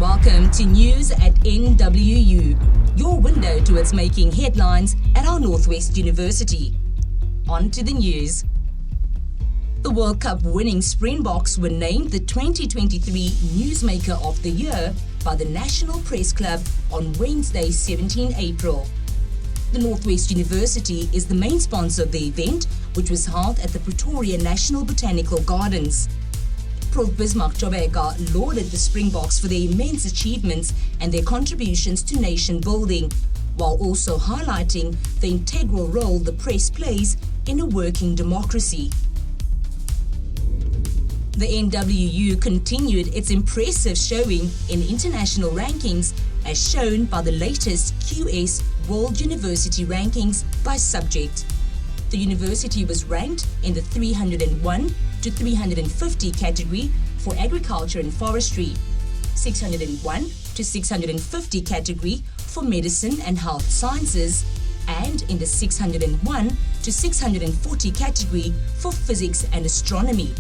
Welcome to News at NWU, your window towards making headlines at our Northwest University. On to the news. The World Cup winning Springboks were named the 2023 Newsmaker of the Year by the National Press Club on Wednesday, 17 April. The Northwest University is the main sponsor of the event, which was held at the Pretoria National Botanical Gardens. Prof Bismarck Chobeka lauded the Springboks for their immense achievements and their contributions to nation building, while also highlighting the integral role the press plays in a working democracy. The NWU continued its impressive showing in international rankings as shown by the latest QS World University Rankings by subject. The university was ranked in the 301 to 350 category for agriculture and forestry, 601 to 650 category for medicine and health sciences, and in the 601 to 640 category for physics and astronomy.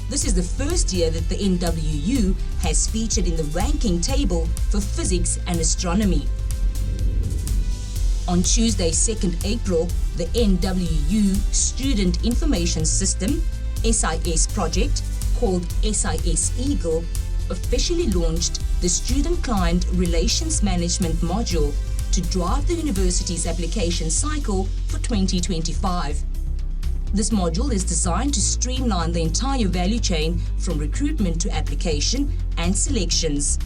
This is the first year that the NWU has featured in the ranking table for physics and astronomy. On Tuesday, 2nd April, the NWU Student Information System, SIS project, called SIS Eagle, officially launched the Student Client Relations Management module to drive the university's application cycle for 2025. This module is designed to streamline the entire value chain from recruitment to application and selections.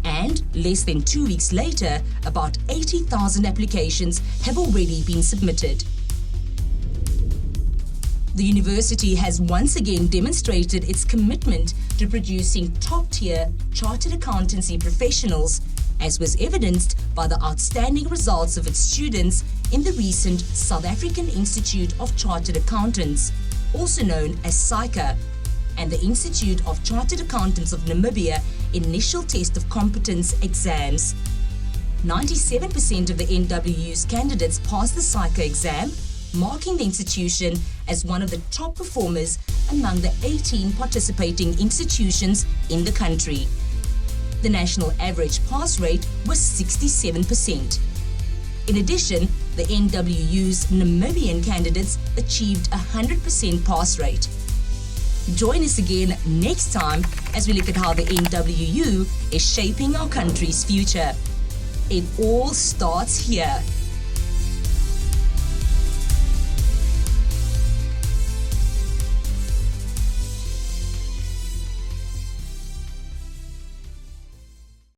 And less than 2 weeks later, about 80,000 applications have already been submitted. The university has once again demonstrated its commitment to producing top-tier chartered accountancy professionals, as was evidenced by the outstanding results of its students in the recent South African Institute of Chartered Accountants, also known as SICA, and the Institute of Chartered Accountants of Namibia initial test of competence exams. 97% of the NWU's candidates passed the SICA exam, marking the institution as one of the top performers among the 18 participating institutions in the country. The national average pass rate was 67%. In addition, the NWU's Namibian candidates achieved a 100% pass rate. Join us again next time as we look at how the NWU is shaping our country's future. It all starts here.